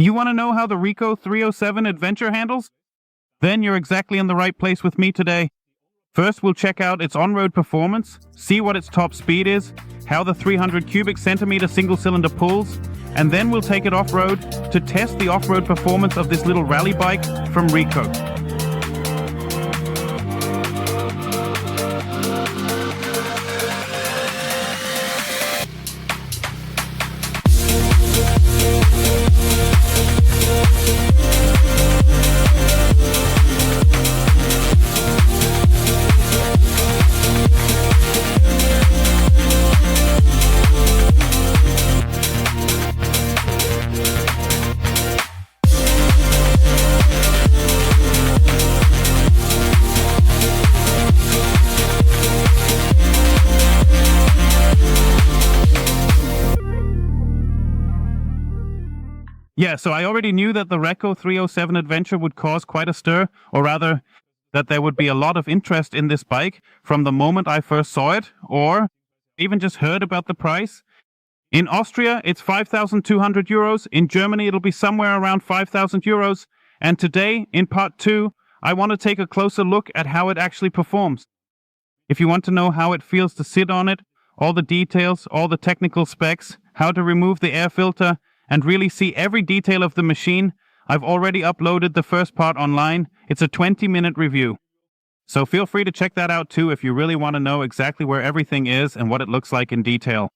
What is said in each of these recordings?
You want to know how the Rieju 307 Adventure handles? Then you're exactly in the right place with me today. First, we'll check out its on-road performance, see what its top speed is, how the 300 cubic centimeter single-cylinder pulls, and then we'll take it off-road to test the off-road performance of this little rally bike from Rieju. Yeah, so I already knew that the Rieju 307 Adventure would cause quite a stir, or rather, that there would be a lot of interest in this bike from the moment I first saw it, or even just heard about the price. In Austria, it's 5,200 euros. In Germany, it'll be somewhere around 5,000 euros. And today, in part 2, I want to take a closer look at how it actually performs. If you want to know how it feels to sit on it, all the details, all the technical specs, how to remove the air filter, and really see every detail of the machine, I've already uploaded the first part online. It's a 20-minute review. So feel free to check that out too if you really want to know exactly where everything is and what it looks like in detail.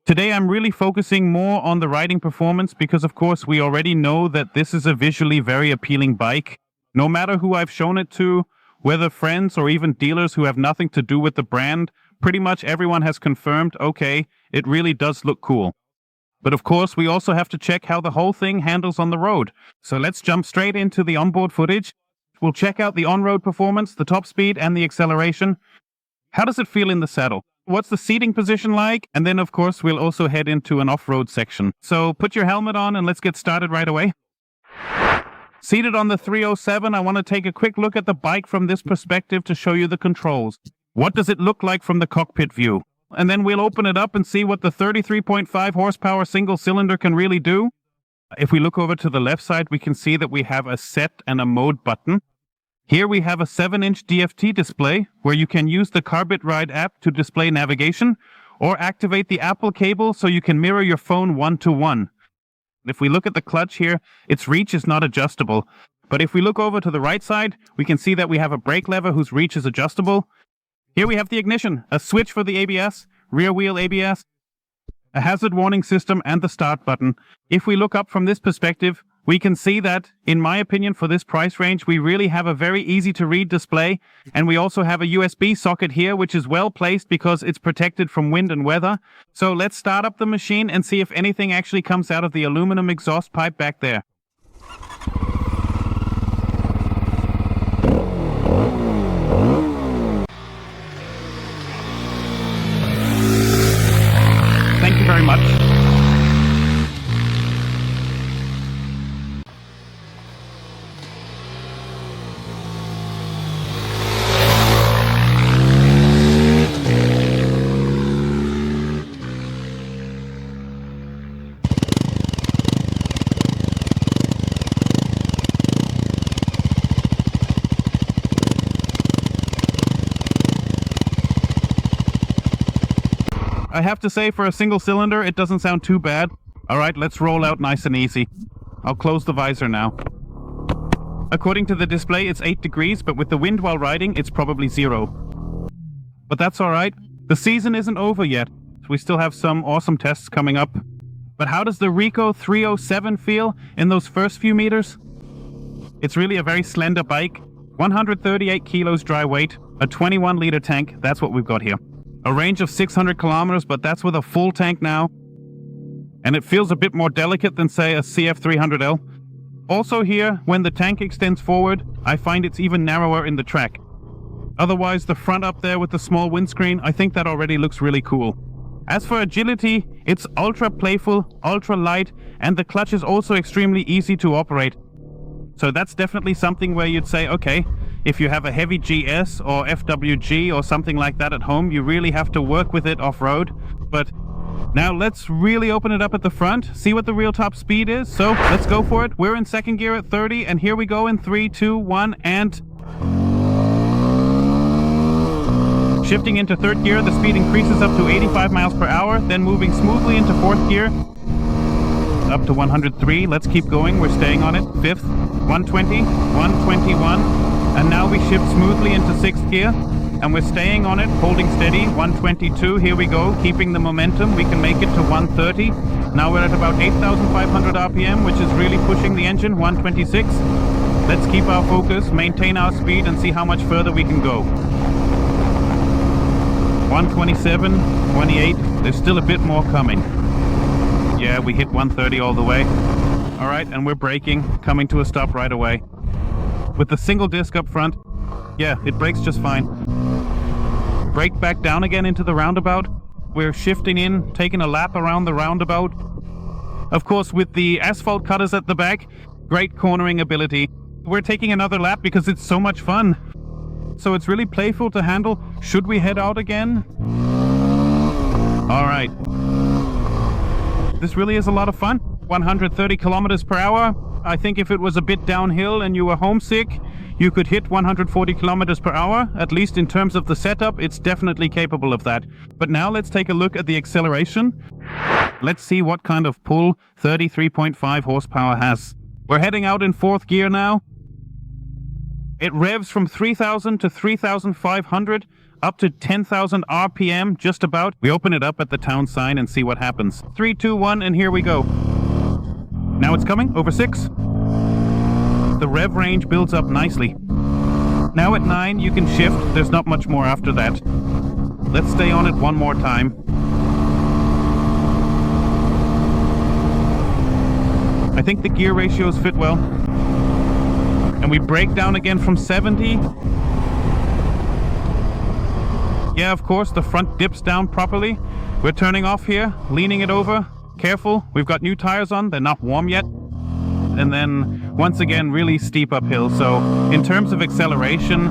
Today I'm really focusing more on the riding performance because of course we already know that this is a visually very appealing bike. No matter who I've shown it to, whether friends or even dealers who have nothing to do with the brand, pretty much everyone has confirmed, okay, it really does look cool. But of course, we also have to check how the whole thing handles on the road. So let's jump straight into the onboard footage. We'll check out the on-road performance, the top speed, and the acceleration. How does it feel in the saddle? What's the seating position like? And then, of course, we'll also head into an off-road section. So put your helmet on and let's get started right away. Seated on the 307, I want to take a quick look at the bike from this perspective to show you the controls. What does it look like from the cockpit view? And then we'll open it up and see what the 33.5 horsepower single cylinder can really do. If we look over to the left side, we can see that we have a set and a mode button. Here we have a 7-inch DFT display where you can use the Cockpit Ride app to display navigation or activate the Apple cable so you can mirror your phone one-to-one. If we look at the clutch here, its reach is not adjustable. But if we look over to the right side, we can see that we have a brake lever whose reach is adjustable. Here we have the ignition, a switch for the ABS, rear wheel ABS, a hazard warning system, and the start button. If we look up from this perspective, we can see that, in my opinion, for this price range, we really have a very easy to read display. And we also have a USB socket here, which is well placed because it's protected from wind and weather. So let's start up the machine and see if anything actually comes out of the aluminum exhaust pipe back there. Thank you very much. I have to say, for a single cylinder, it doesn't sound too bad. Alright, let's roll out nice and easy. I'll close the visor now. According to the display, it's 8 degrees, but with the wind while riding, it's probably 0. But that's alright. The season isn't over yet. We still have some awesome tests coming up. But how does the Rieju 307 feel in those first few meters? It's really a very slender bike. 138 kilos dry weight, a 21-liter tank, that's what we've got here. A range of 600 kilometers, but that's with a full tank now. And it feels a bit more delicate than, say, a CF300L. Also here, when the tank extends forward, I find it's even narrower in the track. Otherwise, the front up there with the small windscreen, I think that already looks really cool. As for agility, it's ultra playful, ultra light, and the clutch is also extremely easy to operate. So that's definitely something where you'd say, okay, if you have a heavy GS or FWG or something like that at home, you really have to work with it off-road. But Now let's really open it up at the front, see what the real top speed is. So let's go for it. We're in second gear at 30, and here we go in 3, 2, 1, and shifting into third gear, the speed increases up to 85 miles per hour, then moving smoothly into fourth gear, up to 103. Let's keep going, we're staying on it. Fifth, 120, 121, and now we shift smoothly into sixth gear, and we're staying on it, holding steady. 122, here we go, keeping the momentum. We can make it to 130. Now we're at about 8,500 RPM, which is really pushing the engine. 126. Let's keep our focus, maintain our speed, and see how much further we can go. 127, 28, there's still a bit more coming. Yeah, we hit 130 all the way. All right, and we're braking, coming to a stop right away. With the single disc up front, yeah, it brakes just fine. Brake back down again into the roundabout. We're shifting in, taking a lap around the roundabout. Of course, with the asphalt cutters at the back, great cornering ability. We're taking another lap because it's so much fun. So it's really playful to handle. Should we head out again? All right. This really is a lot of fun. 130 kilometers per hour. I think if it was a bit downhill and you were homesick, you could hit 140 kilometers per hour. At least in terms of the setup, it's definitely capable of that. But now let's take a look at the acceleration. Let's see what kind of pull 33.5 horsepower has. We're heading out in fourth gear now. It revs from 3,000 to 3,500 up to 10,000 RPM, just about. We open it up at the town sign and see what happens. 3, 2, 1, and here we go. Now it's coming, over 6. The rev range builds up nicely. Now at 9, you can shift. There's not much more after that. Let's stay on it one more time. I think the gear ratios fit well. And we brake down again from 70. Yeah, of course, the front dips down properly. We're turning off here, leaning it over. Careful, we've got new tires on, they're not warm yet. And then, once again, really steep uphill. So, in terms of acceleration,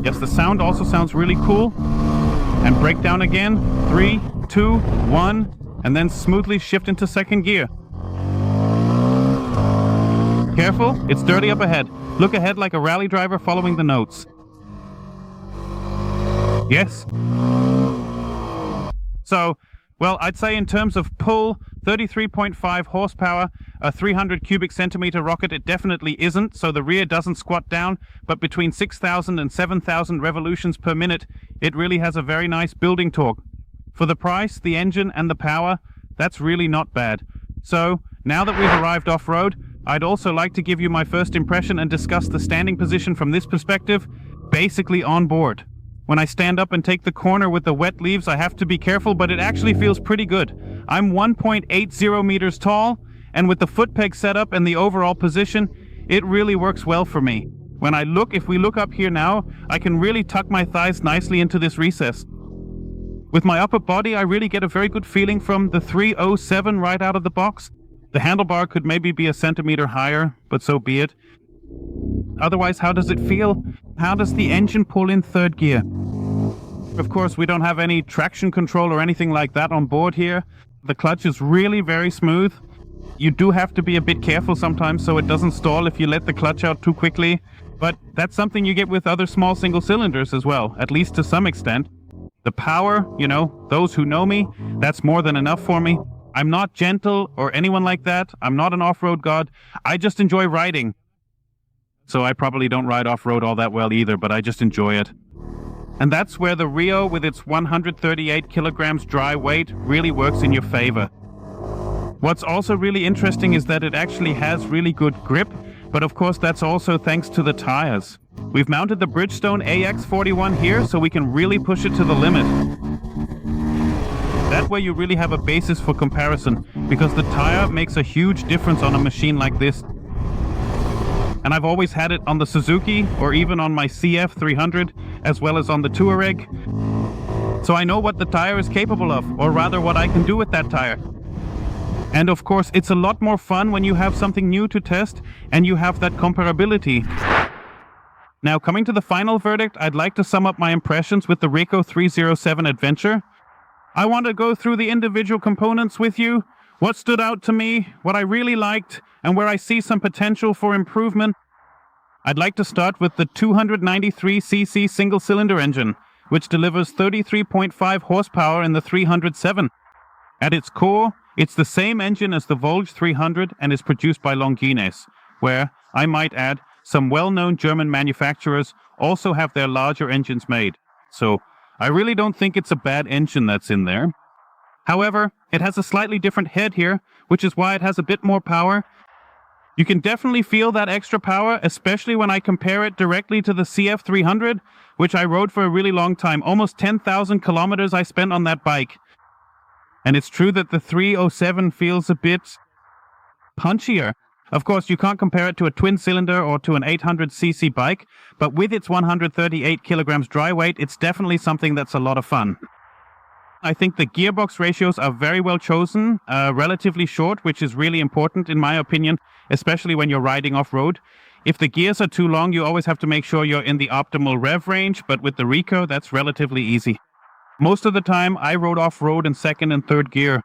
yes, the sound also sounds really cool. And brake down again, 3, 2, 1, and then smoothly shift into second gear. Careful, it's dirty up ahead. Look ahead like a rally driver following the notes. Yes. So, well, I'd say in terms of pull, 33.5 horsepower, a 300 cubic centimeter rocket, it definitely isn't, so the rear doesn't squat down, but between 6,000 and 7,000 revolutions per minute, it really has a very nice building torque. For the price, the engine, and the power, that's really not bad. So, now that we've arrived off-road, I'd also like to give you my first impression and discuss the standing position from this perspective, basically on board. When I stand up and take the corner with the wet leaves, I have to be careful, but it actually feels pretty good. I'm 1.80 meters tall, and with the foot peg setup and the overall position, it really works well for me. When I look, if we look up here now, I can really tuck my thighs nicely into this recess. With my upper body, I really get a very good feeling from the 307 right out of the box. The handlebar could maybe be a centimeter higher, but so be it. Otherwise, how does it feel? How does the engine pull in third gear? Of course, we don't have any traction control or anything like that on board here. The clutch is really very smooth. You do have to be a bit careful sometimes so it doesn't stall if you let the clutch out too quickly. But that's something you get with other small single cylinders as well, at least to some extent. The power, you know, those who know me, that's more than enough for me. I'm not gentle or anyone like that. I'm not an off-road god. I just enjoy riding. So I probably don't ride off-road all that well either, but I just enjoy it. And that's where the Rieju, with its 138 kilograms dry weight, really works in your favor. What's also really interesting is that it actually has really good grip, but of course that's also thanks to the tires. We've mounted the Bridgestone AX41 here so we can really push it to the limit. That way you really have a basis for comparison, because the tire makes a huge difference on a machine like this. And I've always had it on the Suzuki or even on my CF300 as well as on the Touareg. So I know what the tire is capable of, or rather what I can do with that tire. And of course it's a lot more fun when you have something new to test and you have that comparability. Now coming to the final verdict, I'd like to sum up my impressions with the Rieju 307 Adventure. I want to go through the individual components with you, what stood out to me, what I really liked, and where I see some potential for improvement. I'd like to start with the 293cc single-cylinder engine, which delivers 33.5 horsepower in the 307. At its core, it's the same engine as the Volge 300 and is produced by Longines, where, I might add, some well-known German manufacturers also have their larger engines made. So, I really don't think it's a bad engine that's in there. However, it has a slightly different head here, which is why it has a bit more power. You can definitely feel that extra power, especially when I compare it directly to the CF300, which I rode for a really long time. Almost 10,000 kilometers I spent on that bike. And it's true that the 307 feels a bit punchier. Of course, you can't compare it to a twin-cylinder or to an 800cc bike, but with its 138 kilograms dry weight, it's definitely something that's a lot of fun. I think the gearbox ratios are very well chosen, relatively short, which is really important in my opinion, especially when you're riding off-road. If the gears are too long, you always have to make sure you're in the optimal rev range, but with the Rico, that's relatively easy. Most of the time, I rode off-road in second and third gear.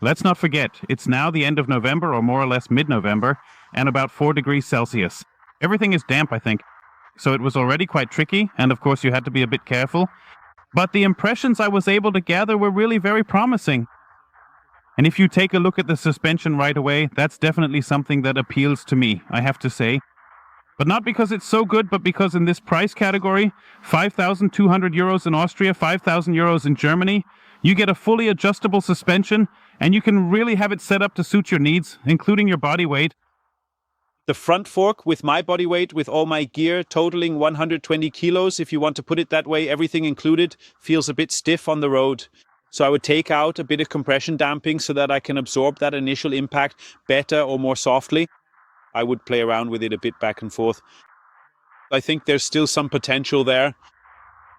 Let's not forget, it's now the end of November, or more or less mid-November, and about 4 degrees Celsius. Everything is damp, I think. So it was already quite tricky, and of course you had to be a bit careful. But the impressions I was able to gather were really very promising. And if you take a look at the suspension right away, that's definitely something that appeals to me, I have to say. But not because it's so good, but because in this price category, 5,200 euros in Austria, 5,000 euros in Germany, you get a fully adjustable suspension, and you can really have it set up to suit your needs, including your body weight. The front fork with my body weight, with all my gear totaling 120 kilos, if you want to put it that way, everything included, feels a bit stiff on the road. So I would take out a bit of compression damping so that I can absorb that initial impact better or more softly. I would play around with it a bit back and forth. I think there's still some potential there.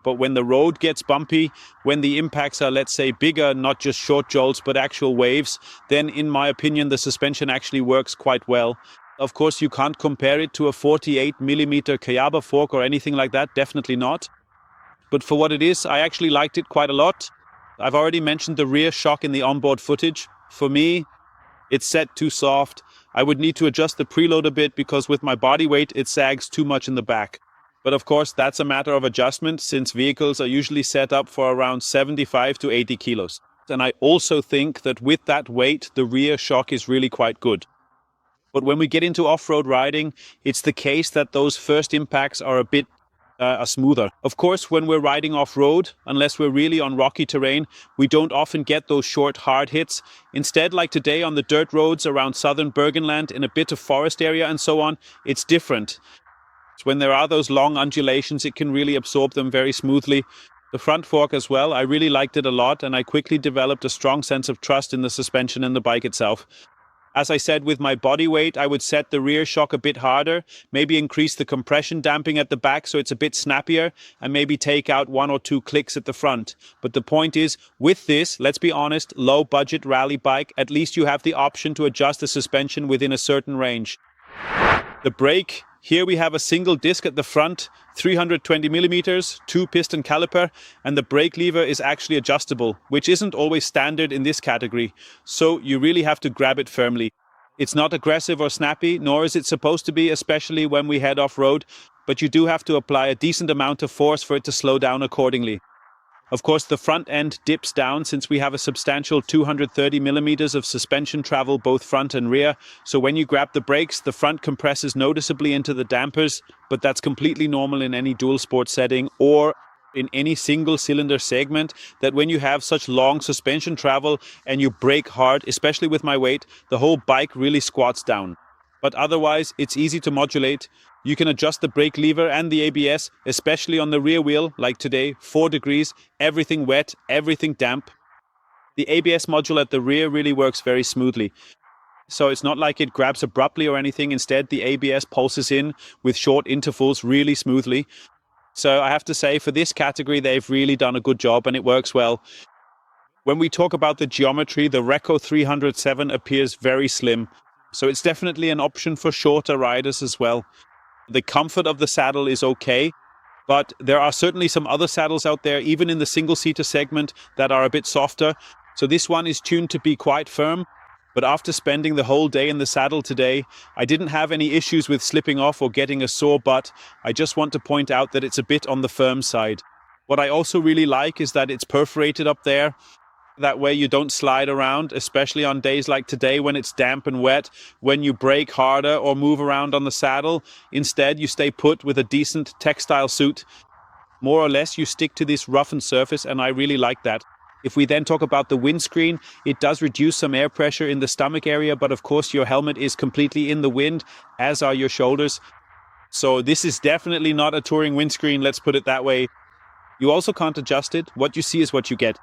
But when the road gets bumpy, when the impacts are, let's say, bigger, not just short jolts, but actual waves, then in my opinion, the suspension actually works quite well. Of course, you can't compare it to a 48mm Kayaba fork or anything like that, definitely not. But for what it is, I actually liked it quite a lot. I've already mentioned the rear shock in the onboard footage. For me, it's set too soft. I would need to adjust the preload a bit because with my body weight, it sags too much in the back. But of course, that's a matter of adjustment since vehicles are usually set up for around 75 to 80 kilos. And I also think that with that weight, the rear shock is really quite good. But when we get into off-road riding, it's the case that those first impacts are a bit smoother. Of course, when we're riding off-road, unless we're really on rocky terrain, we don't often get those short, hard hits. Instead, like today on the dirt roads around southern Burgenland, in a bit of forest area and so on, it's different. When there are those long undulations, it can really absorb them very smoothly. The front fork as well, I really liked it a lot, and I quickly developed a strong sense of trust in the suspension and the bike itself. As I said, with my body weight, I would set the rear shock a bit harder, maybe increase the compression damping at the back so it's a bit snappier, and maybe take out 1 or 2 clicks at the front. But the point is, with this, let's be honest, low-budget rally bike, at least you have the option to adjust the suspension within a certain range. The brake, here we have a single disc at the front, 320mm, 2-piston caliper, and the brake lever is actually adjustable, which isn't always standard in this category, so you really have to grab it firmly. It's not aggressive or snappy, nor is it supposed to be, especially when we head off-road, but you do have to apply a decent amount of force for it to slow down accordingly. Of course, the front end dips down since we have a substantial 230mm of suspension travel both front and rear, so when you grab the brakes, the front compresses noticeably into the dampers, but that's completely normal in any dual sport setting or in any single cylinder segment, that when you have such long suspension travel and you brake hard, especially with my weight, the whole bike really squats down. But otherwise, it's easy to modulate. You can adjust the brake lever and the ABS, especially on the rear wheel, like today, 4 degrees, everything wet, everything damp. The ABS module at the rear really works very smoothly. So it's not like it grabs abruptly or anything. Instead, the ABS pulses in with short intervals really smoothly. So I have to say, for this category, they've really done a good job and it works well. When we talk about the geometry, the Rieju 307 appears very slim. So it's definitely an option for shorter riders as well. The comfort of the saddle is okay. But there are certainly some other saddles out there, even in the single-seater segment, that are a bit softer. So this one is tuned to be quite firm. But after spending the whole day in the saddle today, I didn't have any issues with slipping off or getting a sore butt. I just want to point out that it's a bit on the firm side. What I also really like is that it's perforated up there. That way you don't slide around, especially on days like today when it's damp and wet, when you brake harder or move around on the saddle. Instead, you stay put with a decent textile suit. More or less, you stick to this roughened surface, and I really like that. If we then talk about the windscreen, it does reduce some air pressure in the stomach area, but of course your helmet is completely in the wind, as are your shoulders. So this is definitely not a touring windscreen, let's put it that way. You also can't adjust it. What you see is what you get.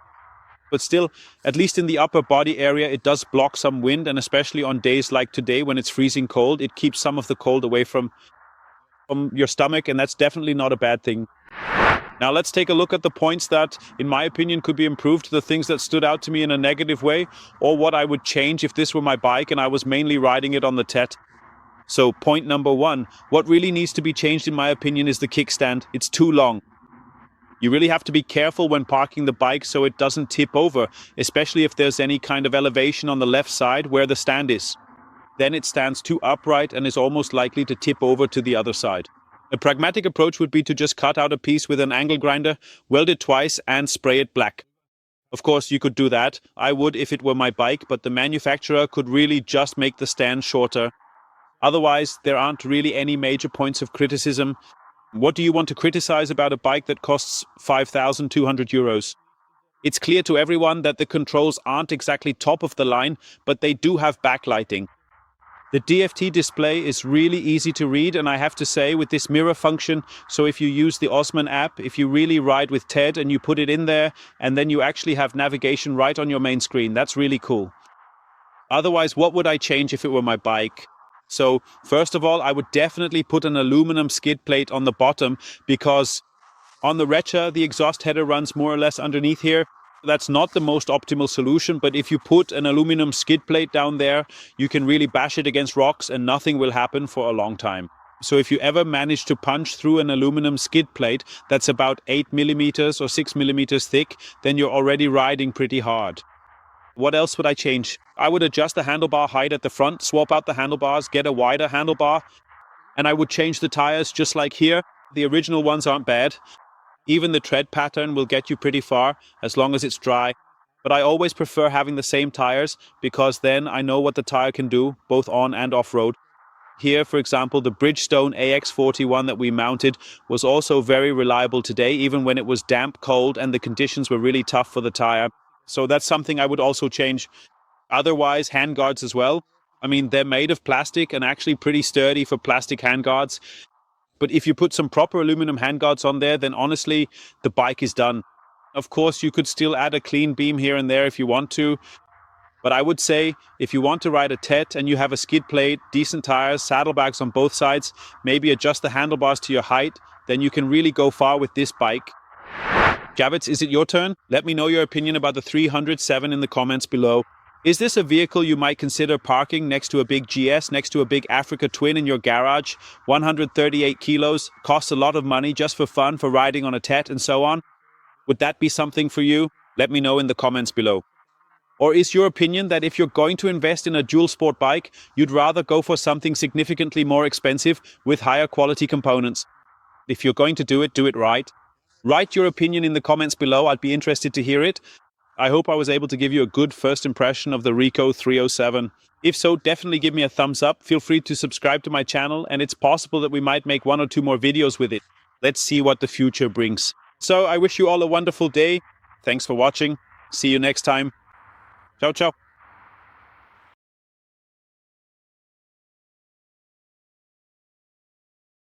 But still, at least in the upper body area, it does block some wind, and especially on days like today when it's freezing cold, it keeps some of the cold away from your stomach, and that's definitely not a bad thing. Now let's take a look at the points that, in my opinion, could be improved, the things that stood out to me in a negative way, or what I would change if this were my bike and I was mainly riding it on the TET. So point number 1, what really needs to be changed in my opinion is the kickstand. It's too long. You really have to be careful when parking the bike so it doesn't tip over, especially if there's any kind of elevation on the left side where the stand is. Then it stands too upright and is almost likely to tip over to the other side. A pragmatic approach would be to just cut out a piece with an angle grinder, weld it twice, and spray it black. Of course, you could do that. I would if it were my bike, but the manufacturer could really just make the stand shorter. Otherwise, there aren't really any major points of criticism. What do you want to criticize about a bike that costs 5,200 euros? It's clear to everyone that the controls aren't exactly top of the line, but they do have backlighting. The DFT display is really easy to read, and I have to say, with this mirror function, so if you use the Osman app, if you really ride with Ted and you put it in there, and then you actually have navigation right on your main screen, that's really cool. Otherwise, what would I change if it were my bike? So, first of all, I would definitely put an aluminum skid plate on the bottom, because on the Rieju, the exhaust header runs more or less underneath here. That's not the most optimal solution, but if you put an aluminum skid plate down there, you can really bash it against rocks and nothing will happen for a long time. So if you ever manage to punch through an aluminum skid plate that's about 8 millimeters or 6 millimeters thick, then you're already riding pretty hard. What else would I change? I would adjust the handlebar height at the front, swap out the handlebars, get a wider handlebar, and I would change the tires just like here. The original ones aren't bad. Even the tread pattern will get you pretty far, as long as it's dry. But I always prefer having the same tires, because then I know what the tire can do, both on and off-road. Here, for example, the Bridgestone AX41 that we mounted was also very reliable today, even when it was damp, cold, and the conditions were really tough for the tire. So that's something I would also change. Otherwise, handguards as well. I mean, they're made of plastic and actually pretty sturdy for plastic handguards. But if you put some proper aluminum handguards on there, then honestly, the bike is done. Of course, you could still add a clean beam here and there if you want to. But I would say, if you want to ride a TET and you have a skid plate, decent tires, saddlebags on both sides, maybe adjust the handlebars to your height, then you can really go far with this bike. Javits, is it your turn? Let me know your opinion about the 307 in the comments below. Is this a vehicle you might consider parking next to a big GS, next to a big Africa Twin in your garage? 138 kilos, costs a lot of money just for fun, for riding on a TET and so on. Would that be something for you? Let me know in the comments below. Or is your opinion that if you're going to invest in a dual sport bike, you'd rather go for something significantly more expensive with higher quality components? If you're going to do it right. Write your opinion in the comments below, I'd be interested to hear it. I hope I was able to give you a good first impression of the Rieju 307. If so, definitely give me a thumbs up. Feel free to subscribe to my channel, and it's possible that we might make 1 or 2 more videos with it. Let's see what the future brings. So I wish you all a wonderful day. Thanks for watching. See you next time. Ciao, ciao.